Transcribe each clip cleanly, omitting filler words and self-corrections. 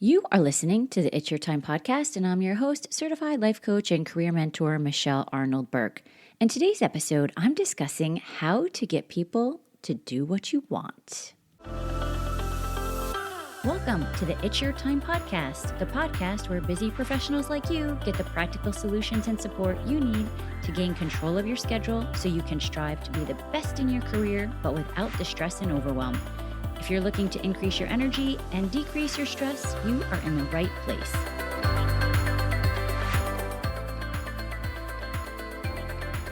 You are listening to the It's Your Time podcast, and I'm your host, certified life coach and career mentor, Michelle Arnold Burke. In today's episode, I'm discussing how to get people to do what you want. Welcome to the It's Your Time podcast, the podcast where busy professionals like you get the practical solutions and support you need to gain control of your schedule so you can strive to be the best in your career, but without the stress and overwhelm. If you're looking to increase your energy and decrease your stress, you are in the right place.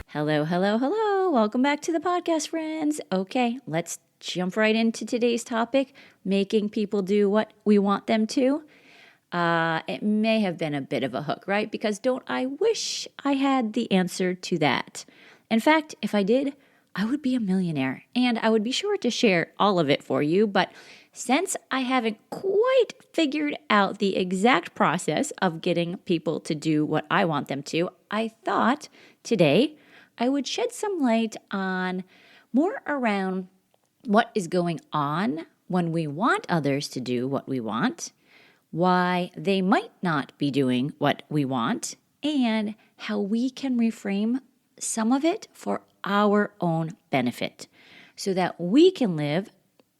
Hello. Welcome back to the podcast, friends. Okay, let's jump right into today's topic, making people do what we want them to. It may have been a bit of a hook, right? Because don't I wish I had the answer to that. In fact, if I did, I would be a millionaire, and I would be sure to share all of it for you. But since I haven't quite figured out the exact process of getting people to do what I want them to, I thought today I would shed some light on more around what is going on when we want others to do what we want, why they might not be doing what we want, and how we can reframe some of it for our own benefit so that we can live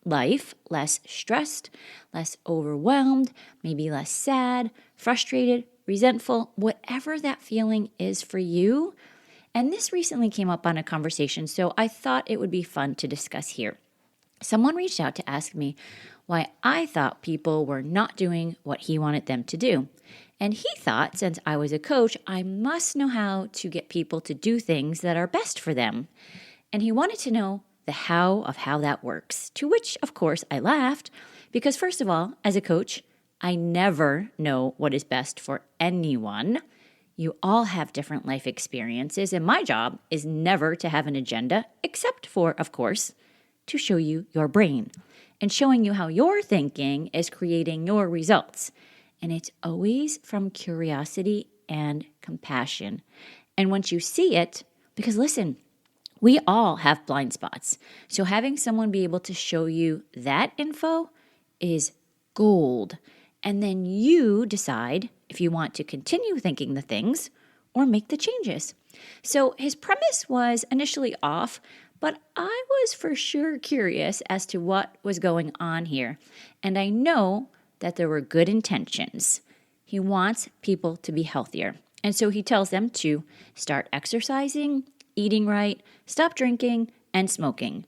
life less stressed, less overwhelmed, maybe less sad, frustrated, resentful, whatever that feeling is for you. And this recently came up on a conversation, so I thought it would be fun to discuss here. Someone reached out to ask me why I thought people were not doing what he wanted them to do. And he thought, since I was a coach, I must know how to get people to do things that are best for them. And he wanted to know the how of how that works, to which, of course, I laughed, because first of all, as a coach, I never know what is best for anyone. You all have different life experiences, and my job is never to have an agenda, except for, of course, to show you your brain and showing you how your thinking is creating your results. And it's always from curiosity and compassion. And once you see it, because listen, we all have blind spots. So having someone be able to show you that info is gold. And then you decide if you want to continue thinking the things or make the changes. So his premise was initially off, but I was for sure curious as to what was going on here. And I know that there were good intentions. He wants people to be healthier. And so he tells them to start exercising, eating right, stop drinking, and smoking.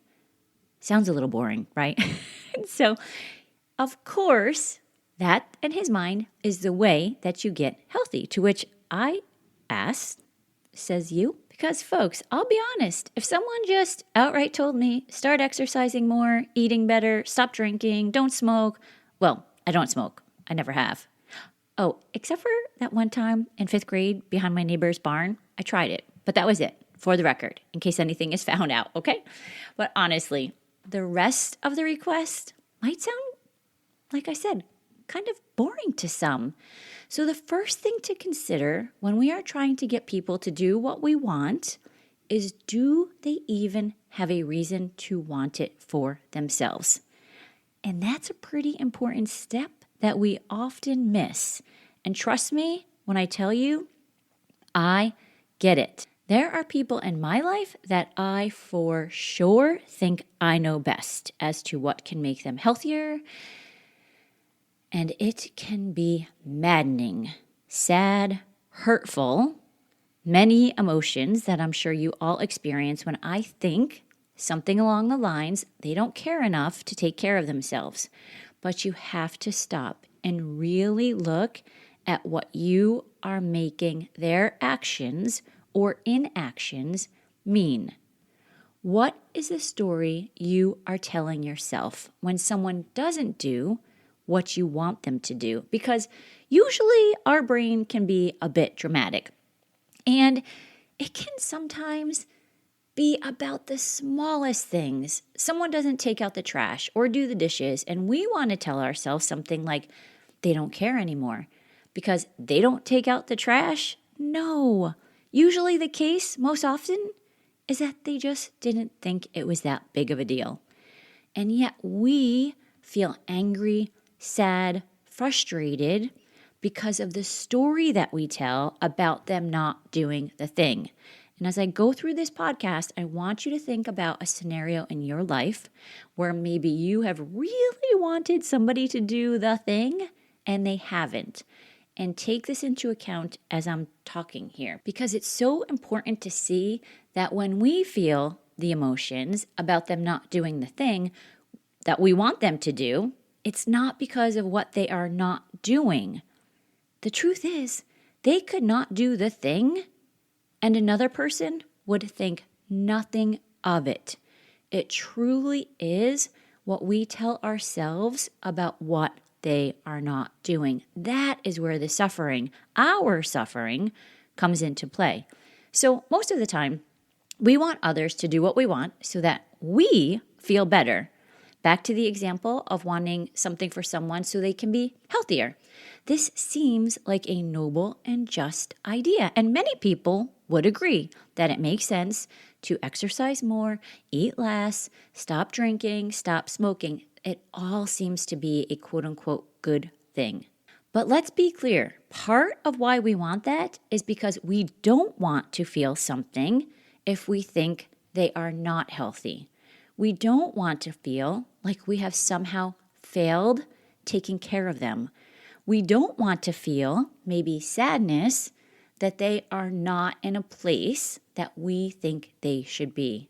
Sounds a little boring, right? So, of course, that in his mind is the way that you get healthy, to which I asked, says you? Because folks, I'll be honest, if someone just outright told me, start exercising more, eating better, stop drinking, don't smoke, well, I don't smoke. I never have. Oh, except for that one time in 5th grade behind my neighbor's barn, I tried it. But that was it, for the record, in case anything is found out, okay? But honestly, the rest of the request might sound, like I said, kind of boring to some. So the first thing to consider when we are trying to get people to do what we want is, do they even have a reason to want it for themselves? And that's a pretty important step that we often miss. And trust me when I tell you, I get it. There are people in my life that I for sure think I know best as to what can make them healthier. And it can be maddening, sad, hurtful, many emotions that I'm sure you all experience when I think something along the lines, they don't care enough to take care of themselves. But you have to stop and really look at what you are making their actions or inactions mean. What is the story you are telling yourself when someone doesn't do what you want them to do? Because usually our brain can be a bit dramatic, and it can sometimes be about the smallest things. Someone doesn't take out the trash or do the dishes, and we want to tell ourselves something like they don't care anymore because they don't take out the trash. No. Usually the case, most often, is that they just didn't think it was that big of a deal. And yet we feel angry, sad, frustrated because of the story that we tell about them not doing the thing. And as I go through this podcast, I want you to think about a scenario in your life where maybe you have really wanted somebody to do the thing and they haven't. And take this into account as I'm talking here, because it's so important to see that when we feel the emotions about them not doing the thing that we want them to do, it's not because of what they are not doing. The truth is, they could not do the thing, and another person would think nothing of it. It truly is what we tell ourselves about what they are not doing. That is where the suffering, our suffering, comes into play. So most of the time, we want others to do what we want so that we feel better. Back to the example of wanting something for someone so they can be healthier. This seems like a noble and just idea, and many people would agree that it makes sense to exercise more, eat less, stop drinking, stop smoking. It all seems to be a quote-unquote good thing. But let's be clear, part of why we want that is because we don't want to feel something if we think they are not healthy. We don't want to feel like we have somehow failed taking care of them. We don't want to feel maybe sadness that they are not in a place that we think they should be.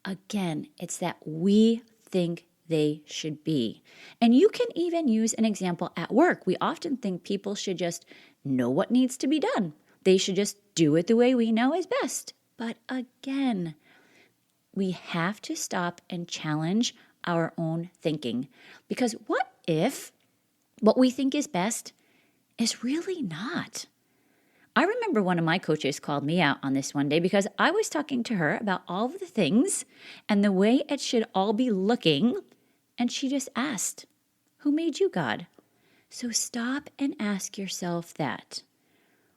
Again, it's that we think they should be. And you can even use an example at work. We often think people should just know what needs to be done. They should just do it the way we know is best. But again, we have to stop and challenge our own thinking. Because what if what we think is best is really not? I remember one of my coaches called me out on this one day because I was talking to her about all of the things and the way it should all be looking. And she just asked, "Who made you, God?" So stop and ask yourself that.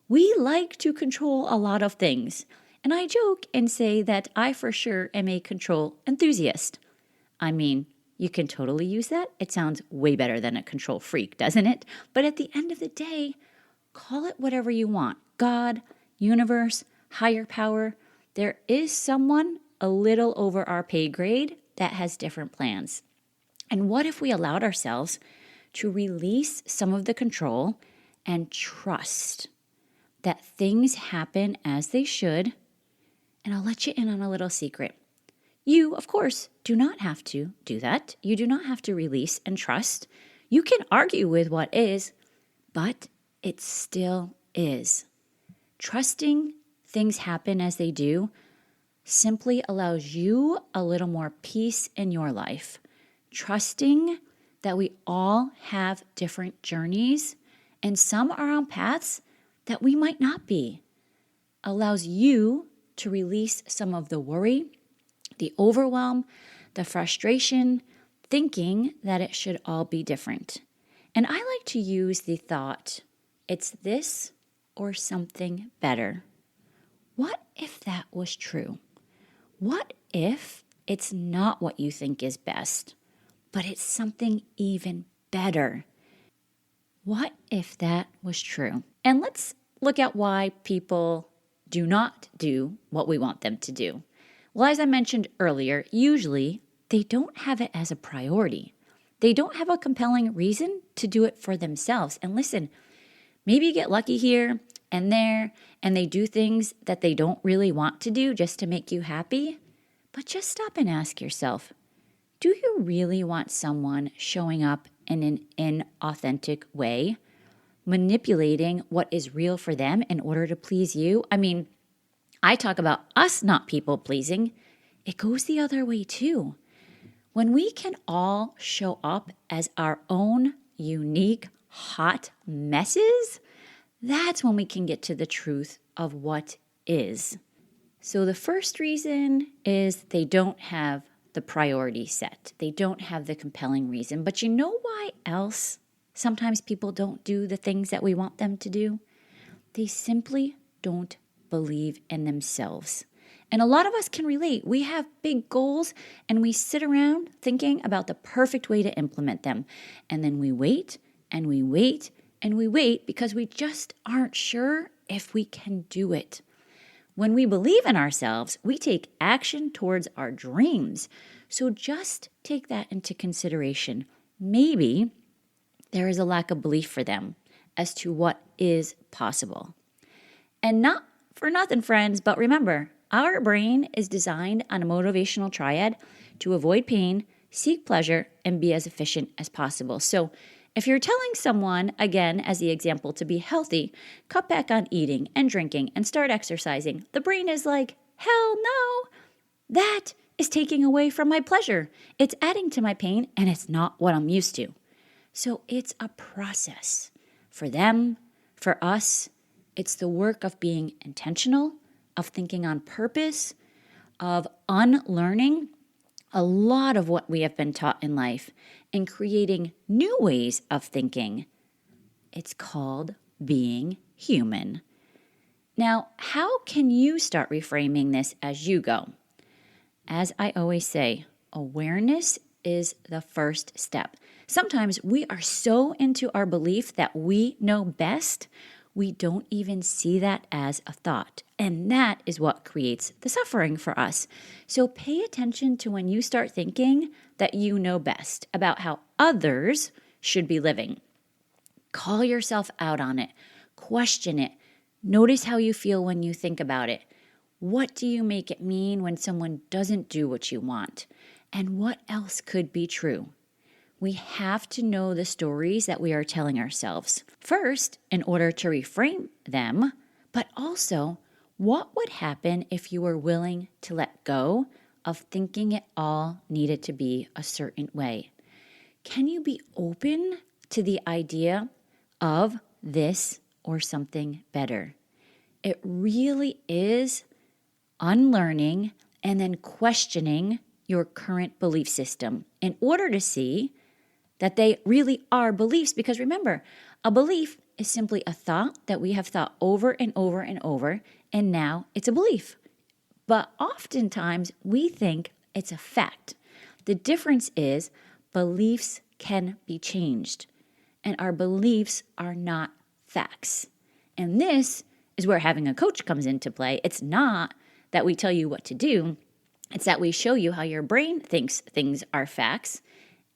We like to control a lot of things. And I joke and say that I for sure am a control enthusiast. I mean, you can totally use that. It sounds way better than a control freak, doesn't it? But at the end of the day, call it whatever you want. God, universe, higher power. There is someone a little over our pay grade that has different plans. And what if we allowed ourselves to release some of the control and trust that things happen as they should? And I'll let you in on a little secret. You, of course, do not have to do that. You do not have to release and trust. You can argue with what is, but it still is. Trusting things happen as they do simply allows you a little more peace in your life. Trusting that we all have different journeys and some are on paths that we might not be allows you to release some of the worry, the overwhelm, the frustration, thinking that it should all be different. And I like to use the thought, it's this or something better. What if that was true? What if it's not what you think is best, but it's something even better? What if that was true? And let's look at why people do not do what we want them to do. Well, as I mentioned earlier, usually they don't have it as a priority. They don't have a compelling reason to do it for themselves. And listen, maybe you get lucky here and there, and they do things that they don't really want to do just to make you happy. But just stop and ask yourself, do you really want someone showing up in an inauthentic way, manipulating what is real for them in order to please you? I mean, I talk about us not people pleasing. It goes the other way too. When we can all show up as our own unique hot messes, that's when we can get to the truth of what is. So the first reason is they don't have the priority set. They don't have the compelling reason. But you know why else sometimes people don't do the things that we want them to do? They simply don't believe in themselves. And a lot of us can relate. We have big goals and we sit around thinking about the perfect way to implement them. And then we wait and we wait and we wait because we just aren't sure if we can do it. When we believe in ourselves, we take action towards our dreams. So just take that into consideration. Maybe there is a lack of belief for them as to what is possible. And not for nothing, friends, but remember, our brain is designed on a motivational triad to avoid pain, seek pleasure, and be as efficient as possible. So if you're telling someone, again, as the example, to be healthy, cut back on eating and drinking and start exercising, the brain is like, hell no, that is taking away from my pleasure. It's adding to my pain, and it's not what I'm used to. So it's a process for them, for us. It's the work of being intentional, of thinking on purpose, of unlearning a lot of what we have been taught in life and creating new ways of thinking. It's called being human. Now, how can you start reframing this as you go? As I always say, awareness is the first step. Sometimes we are so into our belief that we know best, we don't even see that as a thought. And that is what creates the suffering for us. So pay attention to when you start thinking that you know best about how others should be living. Call yourself out on it. Question it. Notice how you feel when you think about it. What do you make it mean when someone doesn't do what you want? And what else could be true? We have to know the stories that we are telling ourselves. First, in order to reframe them, but also, what would happen if you were willing to let go of thinking it all needed to be a certain way? Can you be open to the idea of this or something better? It really is unlearning and then questioning your current belief system in order to see that they really are beliefs. Because remember, a belief is simply a thought that we have thought over and over and over, and now it's a belief. But oftentimes we think it's a fact. The difference is beliefs can be changed, and our beliefs are not facts. And this is where having a coach comes into play. It's not that we tell you what to do, it's that we show you how your brain thinks things are facts.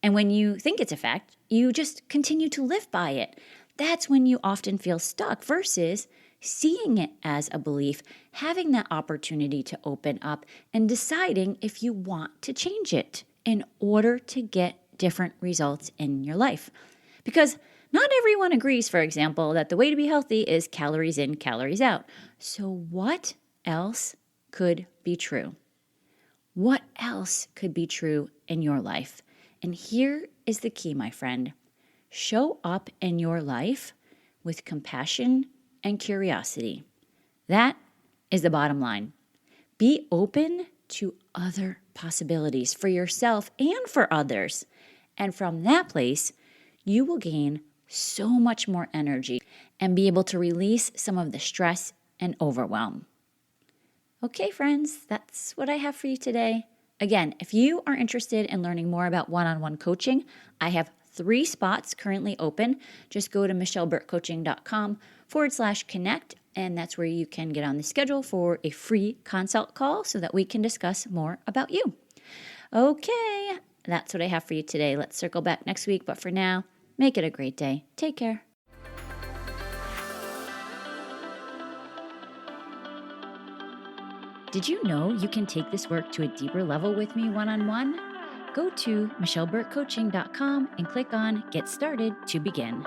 And when you think it's a fact, you just continue to live by it. That's when you often feel stuck versus seeing it as a belief, having that opportunity to open up and deciding if you want to change it in order to get different results in your life. Because not everyone agrees, for example, that the way to be healthy is calories in, calories out. So what else could be true? What else could be true in your life? And here is the key, my friend. Show up in your life with compassion and curiosity. That is the bottom line. Be open to other possibilities for yourself and for others. And from that place, you will gain so much more energy and be able to release some of the stress and overwhelm. Okay, friends, that's what I have for you today. Again, if you are interested in learning more about one-on-one coaching, I have 3 spots currently open. Just go to michelleburtcoaching.com/connect, and that's where you can get on the schedule for a free consult call so that we can discuss more about you. Okay, that's what I have for you today. Let's circle back next week, but for now, make it a great day. Take care. Did you know you can take this work to a deeper level with me one-on-one? Go to michelleburtcoaching.com and click on Get Started to begin.